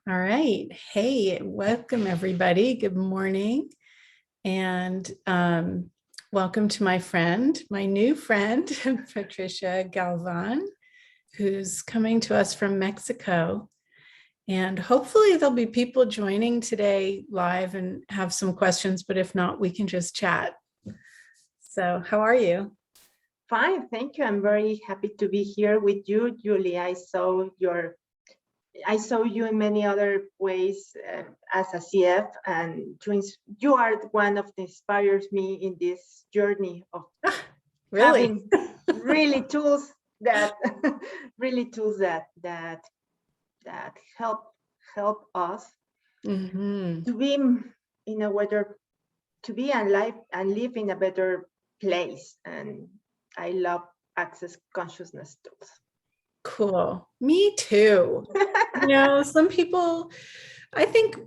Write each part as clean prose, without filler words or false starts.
All right. Hey, welcome everybody. Good morning. And welcome to my new friend, Patricia Galvan, who's coming to us from Mexico. And hopefully there'll be people joining today live and have some questions, but if not, we can just chat. So how are you? Fine, thank you. I'm very happy to be here with you, Julie. I saw you in many other ways as a CF, and you are one of the inspires me in this journey of Really? having really tools that that help us to be in a better, to be alive and live in a better place. And I love access consciousness tools. Cool. Me too. Some people, I think,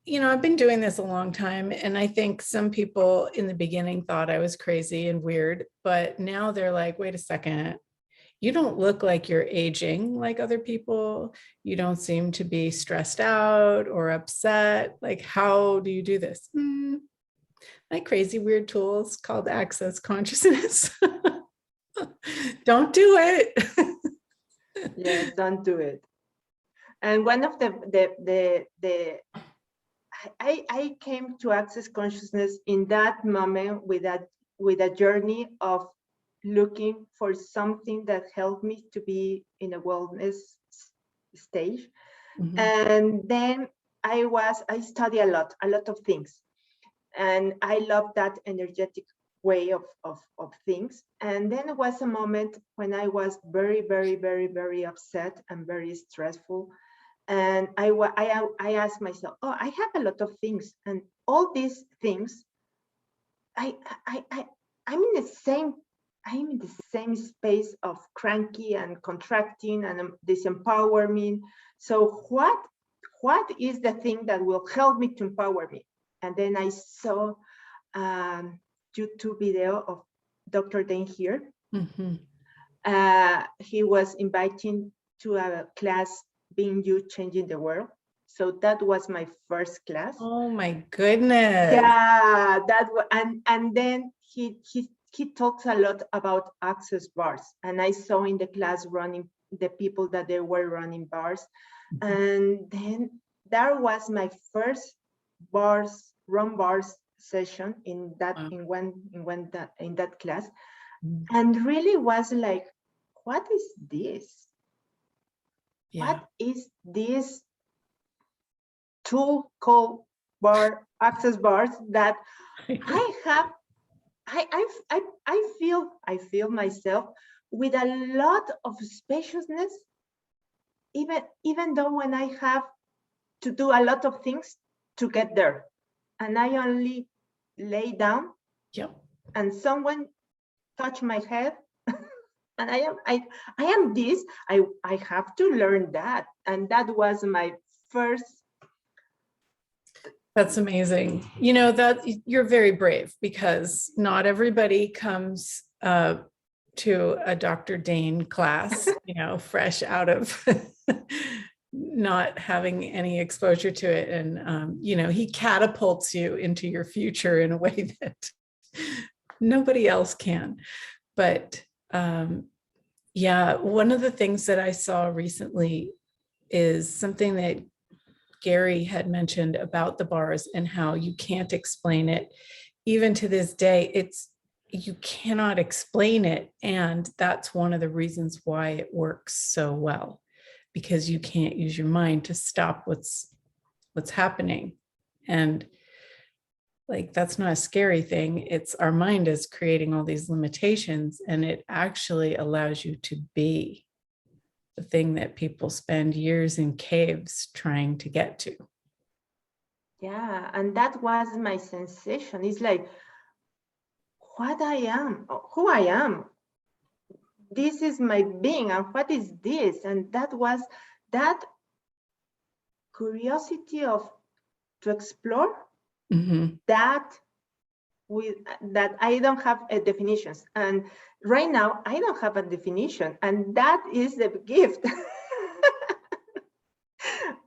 I've been doing this a long time, and I think some people in the beginning thought I was crazy and weird, but now they're like, wait a second, you don't look like you're aging like other people. You don't seem to be stressed out or upset. Like, how do you do this? My crazy weird tools called access consciousness. Don't do it. Yes, don't do it. And one of I came to access consciousness in that moment with a journey of looking for something that helped me to be in a wellness stage. And then I study a lot of things, and I love that energetic way of things. And then there was a moment when I was very, very, very, very upset and very stressful. And I asked myself, oh, I have a lot of things, and all these things, I'm in the same space of cranky and contracting and disempowering. So what is the thing that will help me to empower me? And then I saw YouTube video of Dr. Dane here. He was inviting to a class, Being You, Changing the World. So that was my first class. Oh my goodness. Yeah, and then he talks a lot about access bars. And I saw in the class running the people that they were running bars. And then that was my first run bars session in that in that class. And really was like, what is this? What is this tool called access bars that I have? I feel myself with a lot of spaciousness, even though when I have to do a lot of things to get there, and I only lay down, and someone touch my head, and I am this. I have to learn that, and that was my first. That's amazing. That you're very brave, because not everybody comes to a Dr. Dane class, fresh out of not having any exposure to it. And, he catapults you into your future in a way that nobody else can. But one of the things that I saw recently is something that Gary had mentioned about the bars and how you can't explain it. Even to this day, you cannot explain it. And that's one of the reasons why it works so well, because you can't use your mind to stop what's happening. And like, that's not a scary thing. It's our mind is creating all these limitations, and it actually allows you to be the thing that people spend years in caves trying to get to. Yeah, and that was my sensation. It's like, what I am, who I am. This is my being, and what is this? And that was that curiosity to explore that I don't have a definitions. And right now I don't have a definition, and that is the gift.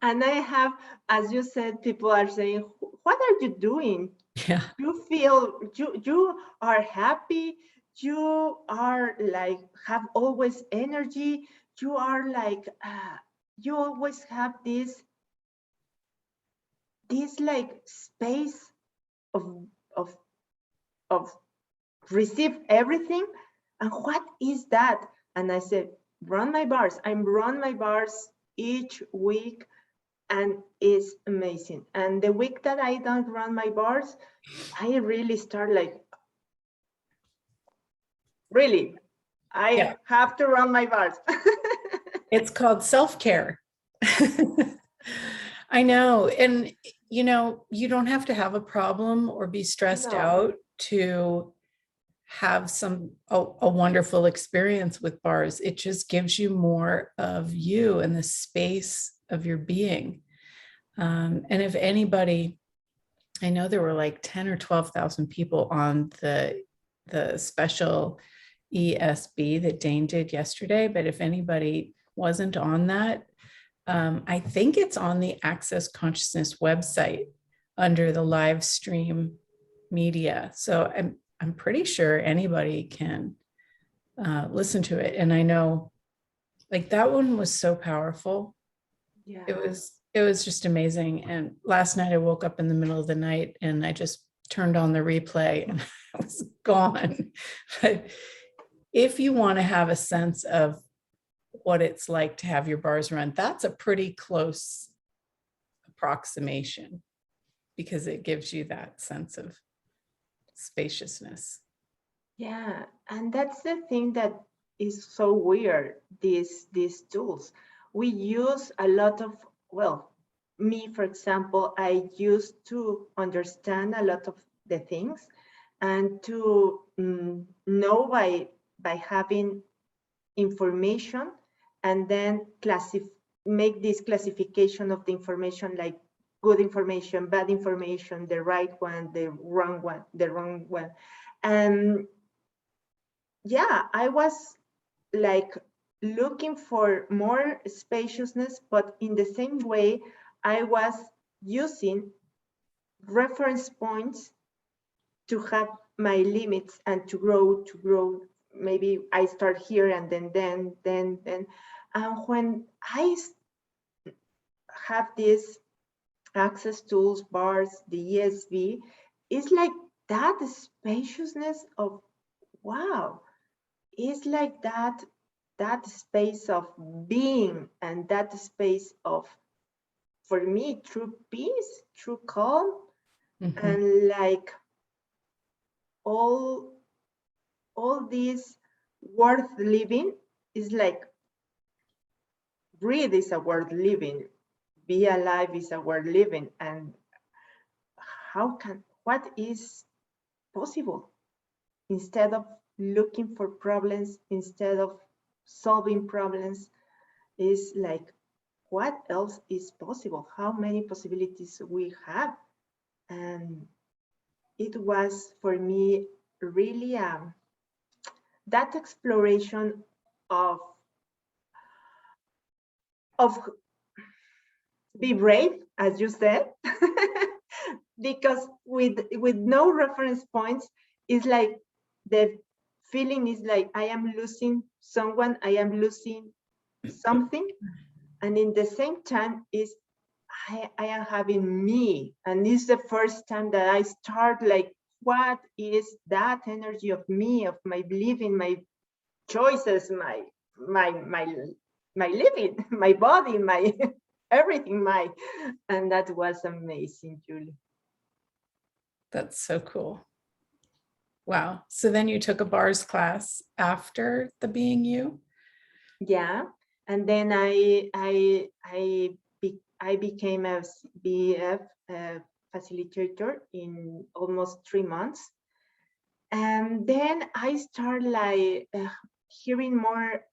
And I have, as you said, people are saying, what are you doing? Yeah. You feel, you are happy, you are like, have always energy, you are like, you always have this like space of, of, of receive everything. And what is that? And I said, run my bars. I'm run my bars each week, and it's amazing. And the week that I don't run my bars, I really start like, really, I Yeah. have to run my bars. It's called self-care. I know. And, you don't have to have a problem or be stressed No, out to have a wonderful experience with bars. It just gives you more of you and the space of your being. And if anybody, I know there were like 10 or 12,000 people on the special ESB that Dane did yesterday, but if anybody wasn't on that, I think it's on the Access Consciousness website under the live stream media. So I'm pretty sure anybody can listen to it. And I know like that one was so powerful. yeah, It was just amazing. And last night I woke up in the middle of the night and I just turned on the replay and I was gone. But if you want to have a sense of what it's like to have your bars run, that's a pretty close approximation because it gives you that sense of spaciousness. yeah. And that's the thing that is so weird, these tools. We use a lot of, well, me, for example, I used to understand a lot of the things and to know by having information, and then make this classification of the information, like good information, bad information, the right one, the wrong one, the wrong one. And yeah, I was like looking for more spaciousness, but in the same way, I was using reference points to have my limits and to grow. Maybe I start here and then. And when I have these access tools, bars, the ESV, it's like that spaciousness of, wow, it's like that space of being, and that space of, for me, true peace, true calm, Mhm. and like all this worth living is like, breathe is a worth living, be alive is a worth living. And what is possible, instead of looking for problems, instead of solving problems, is like, what else is possible, how many possibilities we have. And it was for me really that exploration of of be brave, as you said, because with no reference points, it's like the feeling is like I am losing someone, I am losing something, and in the same time is I am having me, and it's the first time that I start like, what is that energy of me, of my believing, my choices, my living, my body, my everything, and that was amazing, Julie. That's so cool. Wow. So then you took a bars class after the Being You? Yeah, and then I became a BF facilitator in almost 3 months, and then I started like hearing more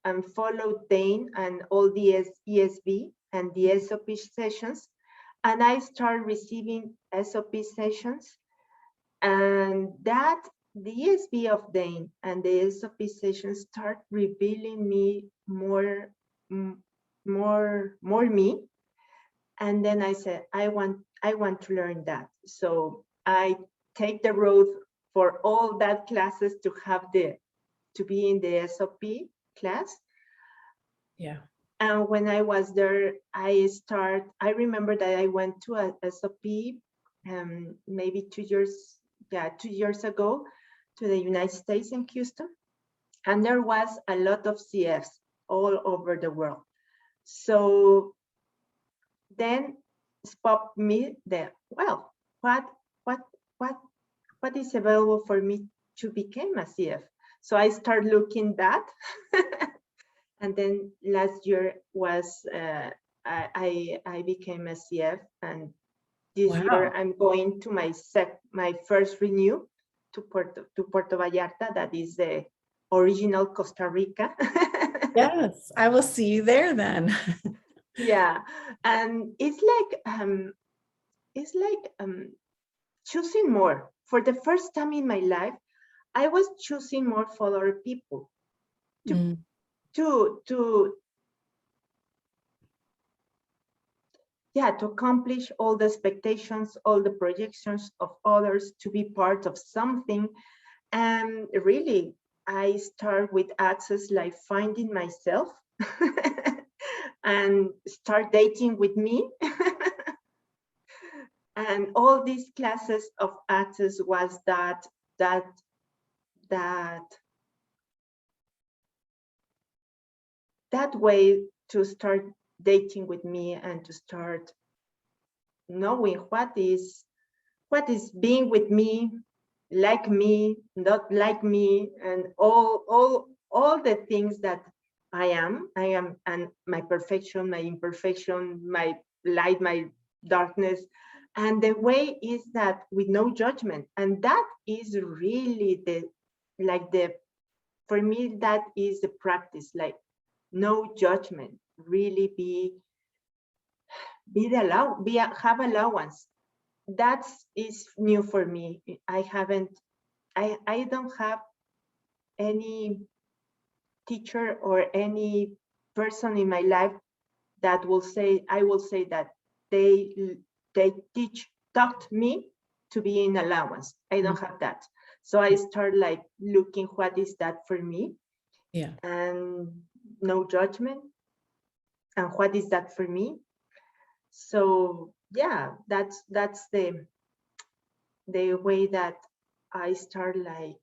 and followed Dane and all the ESB and the SOP sessions, and I started receiving SOP sessions, and that the ESB of Dane and the SOP sessions start revealing me more more me. And then I said, I want to learn that. So I take the road for all that classes to be in the SOP class. Yeah. And when I was there, I remember that I went to a SOP maybe 2 years ago to the United States in Houston. And there was a lot of CFs all over the world. So then spoke me that, well, what is available for me to become a CF? So I started looking that. And then last year was, I became a CF, and this year I'm going to my first renew to Puerto Vallarta. That is the original Costa Rica. Yes, I will see you there then. Yeah, and it's like choosing more. For the first time in my life, I was choosing more for other people to accomplish all the expectations, all the projections of others, to be part of something. And really, I start with Access, like finding myself and start dating with me. And all these classes of Access was that way to start dating with me and to start knowing what is being with me, not like me, and all the things that I am, and my perfection, my imperfection, my light, my darkness. And the way is that with no judgment. And that is really for me, that is the practice, like no judgment, really have allowance. That is new for me. I don't have any teacher or any person in my life that I will say that they taught me to be in allowance. I don't have that. So I start like looking what is that for me. Yeah. And no judgment. And what is that for me? So yeah, that's the way that I start like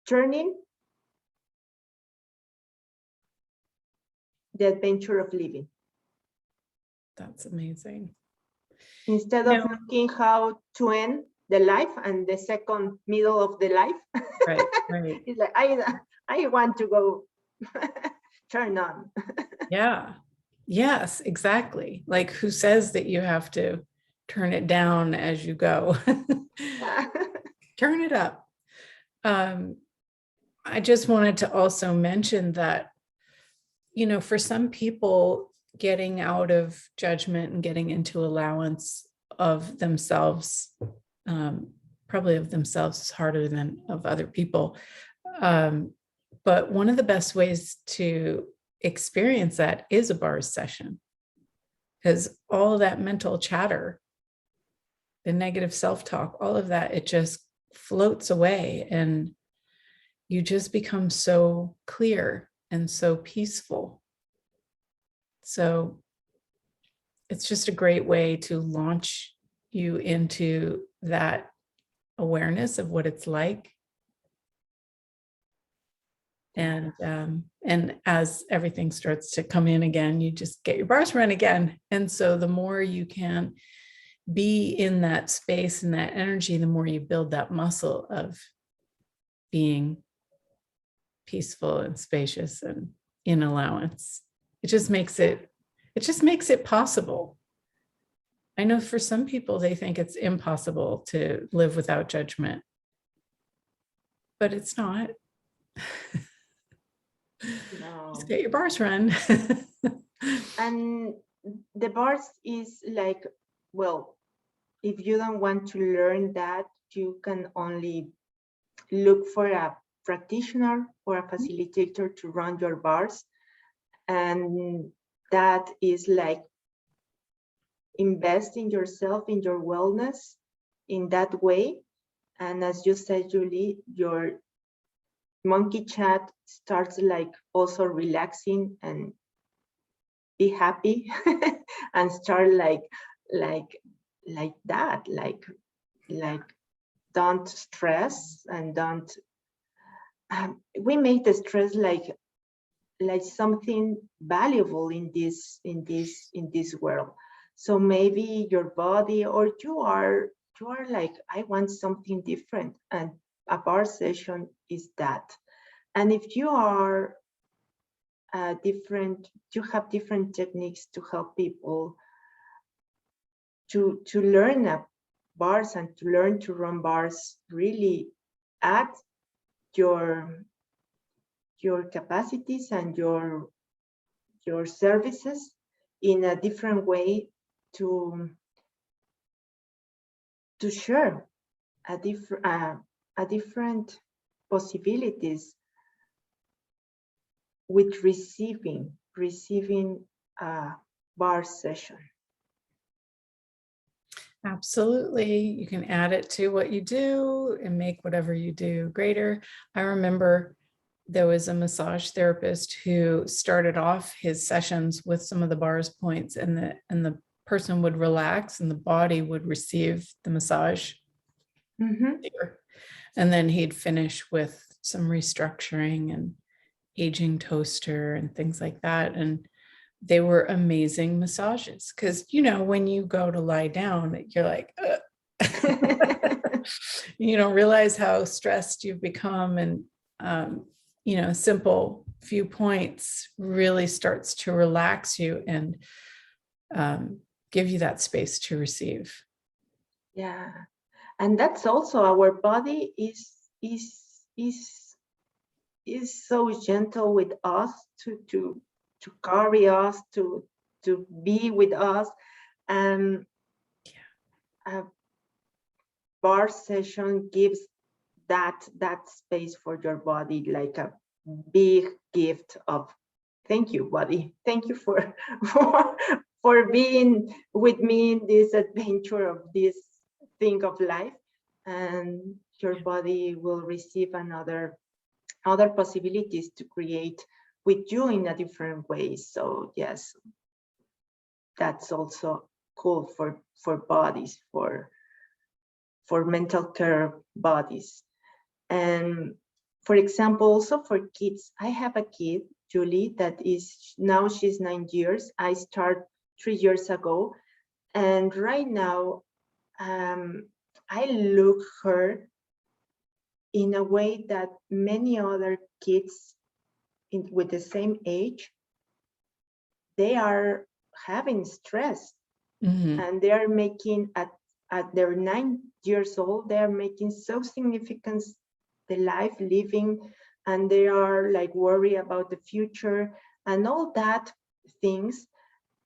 turning the adventure of living. That's amazing. Instead of looking how to end the life and the second middle of the life. Right. It's like, I want to go turn on. Yeah. Yes, exactly. Like, who says that you have to turn it down as you go? Turn it up. I just wanted to also mention that, for some people, getting out of judgment and getting into allowance of themselves, probably of themselves, is harder than of other people. But one of the best ways to experience that is a bars session, because all that mental chatter, the negative self-talk, all of that, it just floats away, and you just become so clear and so peaceful. So it's just a great way to launch you into that awareness of what it's like. And as everything starts to come in again, you just get your bars run again. And so the more you can be in that space and that energy, the more you build that muscle of being peaceful and spacious and in allowance. It just makes it possible. I know for some people, they think it's impossible to live without judgment, but it's not. No. Just get your bars run. And the bars is like, well, if you don't want to learn that, you can only look for a practitioner or a facilitator to run your bars. And that is like invest in yourself, in your wellness in that way. And as you said, Julie, your monkey chat starts like also relaxing and be happy and start like that, like don't stress and don't we make the stress like something valuable in this world. So maybe your body or you are like, I want something different, and a bar session is that. And if you are different, you have different techniques to help people to learn bars and to learn to run bars, really add your capacities and your services in a different way to share a different possibilities with receiving a bar session. Absolutely. You can add it to what you do and make whatever you do greater. I remember there was a massage therapist who started off his sessions with some of the bars points, and the person would relax and the body would receive the massage. And then he'd finish with some restructuring and aging toaster and things like that. And they were amazing massages, because, you know, when you go to lie down, you're like, you don't realize how stressed you've become. And, you know, simple few points really starts to relax you and give you that space to receive. Yeah. And that's also, our body is so gentle with us to carry us, to be with us. And a bar session gives that space for your body, like a big gift of thank you, body. Thank you for being with me in this adventure of this thing of life. And your body will receive other possibilities to create with you in a different way. So yes, that's also cool for bodies, for mental care bodies. And for example, also for kids, I have a kid, Julie, that is now, she's 9 years. I started 3 years ago, and right now I look her in a way that many other kids with the same age, they are having stress. And they are making at their 9 years old, they are making so significant the life living, and they are like worried about the future and all that things.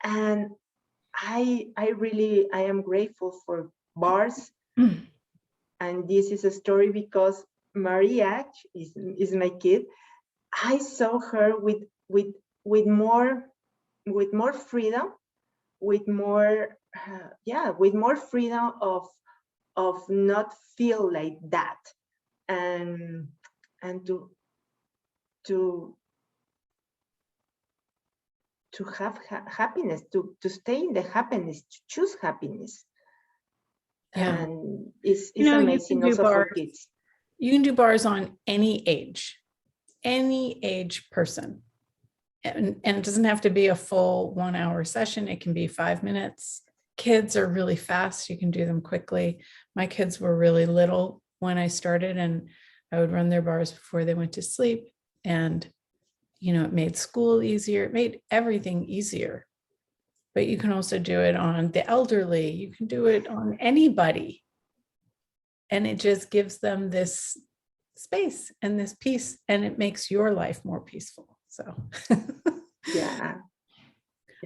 And I am grateful for bars. And this is a story because Maria is my kid. I saw her with more freedom, with more freedom of not feel like that, and to have happiness, to stay in the happiness, to choose happiness. Yeah. And it's amazing also for kids. You can do bars on any age person. And it doesn't have to be a full 1 hour session. It can be 5 minutes. Kids are really fast. You can do them quickly. My kids were really little when I started, and I would run their bars before they went to sleep. And, you know, it made school easier. It made everything easier. But you can also do it on the elderly. You can do it on anybody. And it just gives them this space and this peace, and it makes your life more peaceful. So yeah.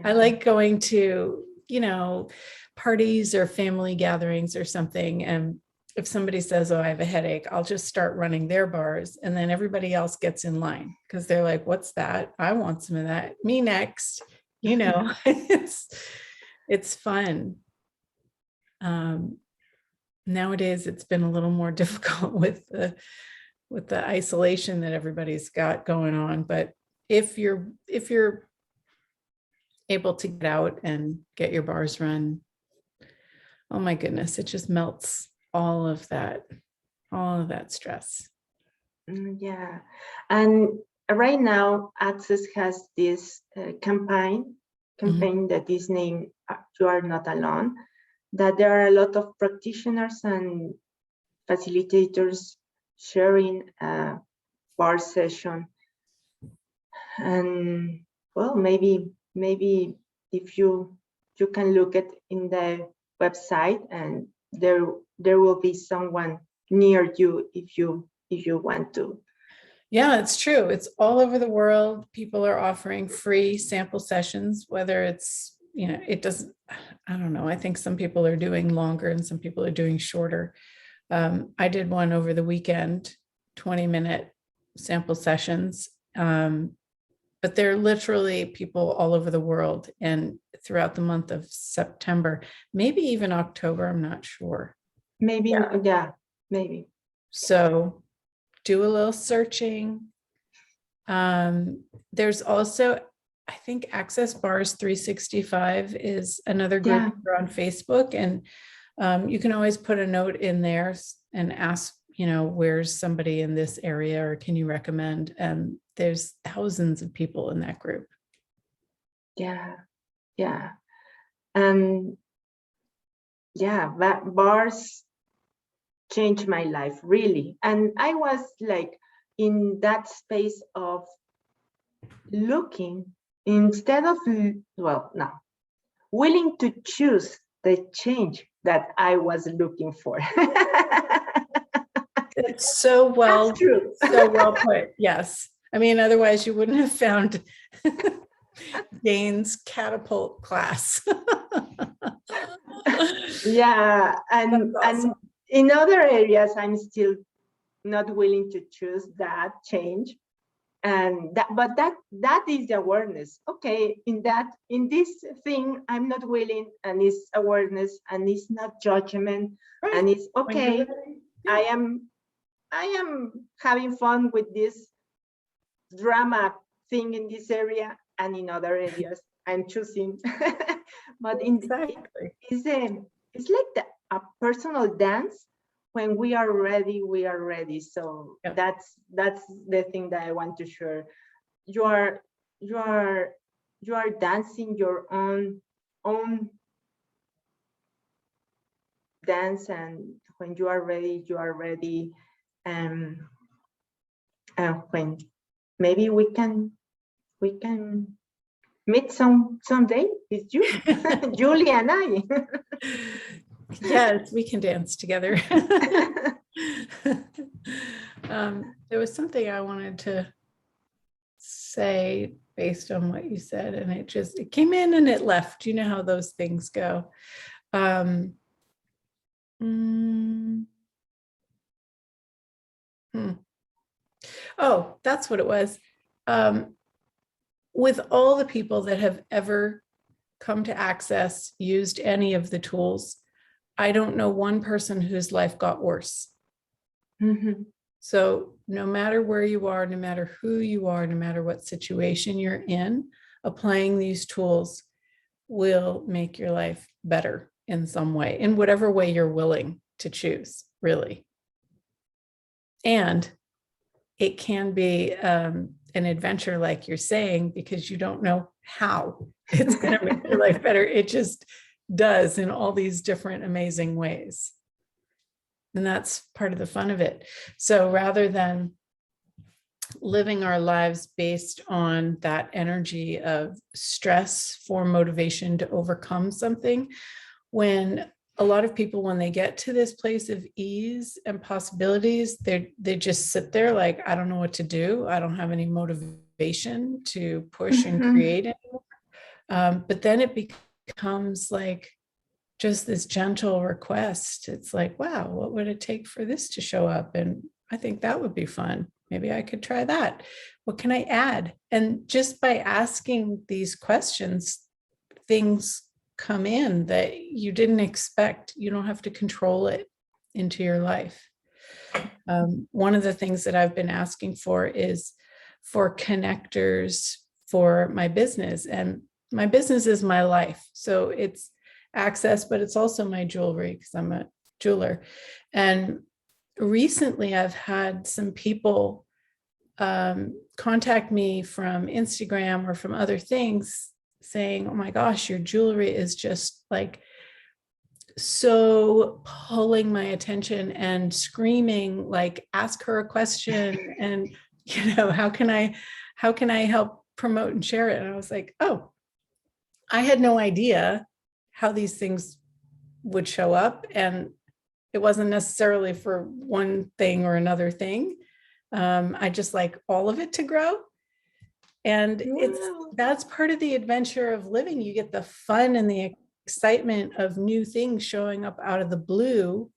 I like going to, you know, parties or family gatherings or something, and if somebody says, oh, I have a headache, I'll just start running their bars, and then everybody else gets in line because they're like, what's that? I want some of that. Me next. It's fun. Nowadays it's been a little more difficult with the isolation that everybody's got going on. But if you're able to get out and get your bars run, oh my goodness, it just melts all of that stress. Yeah. And right now, Access has this campaign that is named You Are Not Alone, that there are a lot of practitioners and facilitators sharing a bar session. And well, maybe if you can look at in the website, and there will be someone near you if you want to. Yeah, it's true. It's all over the world. People are offering free sample sessions, whether it's, it doesn't, I don't know. I think some people are doing longer and some people are doing shorter. I did one over the weekend, 20-minute sample sessions. But they're literally people all over the world and throughout the month of September, maybe even October, I'm not sure. Maybe, yeah, maybe. So do a little searching. There's also, I think Access Bars 365 is another group on Facebook, and you can always put a note in there and ask, where's somebody in this area, or can you recommend? And there's thousands of people in that group. Yeah. And bars changed my life, really. And I was like in that space of looking, instead of, willing to choose the change that I was looking for. It's so well, that's true. So well put. Yes. I mean, otherwise you wouldn't have found Dane's catapult class. Yeah. And, awesome. And in other areas, I'm still not willing to choose that change. And that is the awareness. Okay, in this thing, I'm not willing, and it's awareness, and it's not judgment, right. And it's okay. I am having fun with this drama thing in this area, and in other areas I'm choosing. But exactly. It's like a personal dance. When we are ready, we are ready. So that's the thing that I want to share. You are dancing your own dance, and when you are ready, you are ready. And when maybe we can meet someday with you, Julie and I. Yes, we can dance together. There was something I wanted to say based on what you said, and it came in and it left. You know how those things go. Oh, that's what it was. With all the people that have ever come to Access, used any of the tools, I don't know one person whose life got worse. Mm-hmm. So no matter where you are, no matter who you are, no matter what situation you're in, applying these tools will make your life better in some way, in whatever way you're willing to choose, really. And it can be an adventure, like you're saying, because you don't know how it's going to make your life better. It just does in all these different amazing ways. And that's part of the fun of it. So rather than living our lives based on that energy of stress for motivation to overcome something, when a lot of people, when they get to this place of ease and possibilities, they just sit there like, I don't know what to do. I don't have any motivation to push and create anymore. But then it becomes like just this gentle request. It's like, wow, what would it take for this to show up? And I think that would be fun. Maybe I could try that. What can I add? And just by asking these questions, things come in that you didn't expect. You don't have to control it into your life. One of the things that I've been asking for is for connectors for my business, and my business is my life. So it's access, but it's also my jewelry because I'm a jeweler. And recently I've had some people contact me from Instagram or from other things saying, oh my gosh, your jewelry is just like so pulling my attention and screaming, like, ask her a question. And, how can I help promote and share it? And I was like, oh, I had no idea how these things would show up. And it wasn't necessarily for one thing or another thing. I just like all of it to grow. And that's part of the adventure of living. You get the fun and the excitement of new things showing up out of the blue,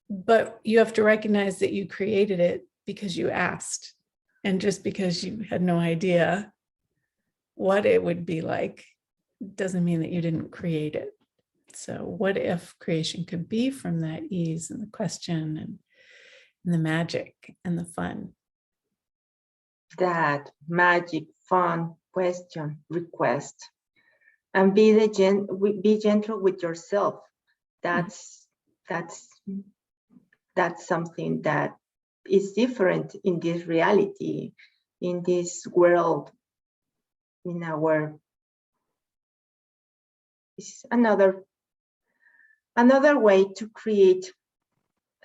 but you have to recognize that you created it because you asked. And just because you had no idea what it would be like doesn't mean that you didn't create it. So what if creation could be from that ease and the question and the magic and the fun? That magic, fun, question, request, and be gentle with yourself. That's something that is different in this reality, in this world, in our. It's another way to create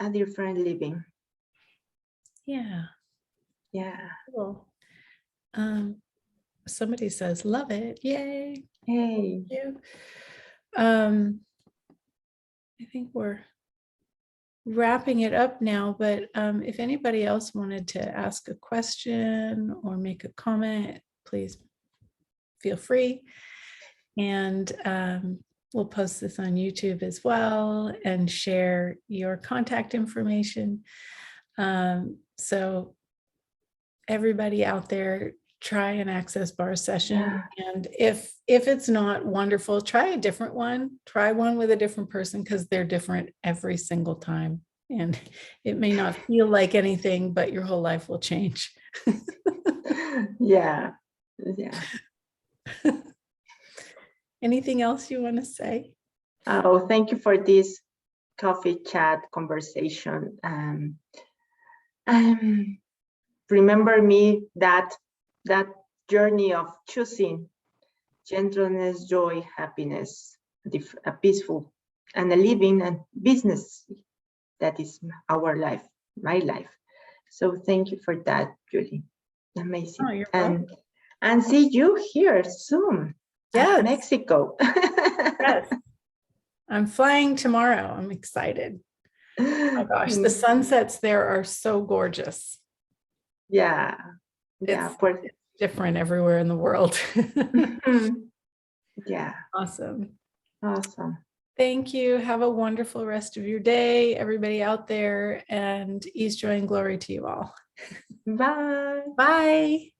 a different living. Yeah. Cool. Somebody says, love it. Yay. Hey. Thank you. I think we're wrapping it up now, but if anybody else wanted to ask a question or make a comment, please feel free. And we'll post this on YouTube as well and share your contact information. So everybody out there, try an Access Bar session. Yeah. And if it's not wonderful, try a different one. Try one with a different person because they're different every single time. And it may not feel like anything, but your whole life will change. Yeah. Anything else you want to say? Oh, thank you for this coffee chat conversation. Remember me that journey of choosing gentleness, joy, happiness, a peaceful and a living and business that is our life, my life. So thank you for that, Julie. Amazing. Oh, you're welcome. And see you here soon. Yes. At Mexico. Yes. I'm flying tomorrow. I'm excited. Oh my gosh, the sunsets there are so gorgeous. Yeah. It's different everywhere in the world. Yeah. Awesome. Thank you. Have a wonderful rest of your day, everybody out there, and ease, joy, and glory to you all. Bye. Bye.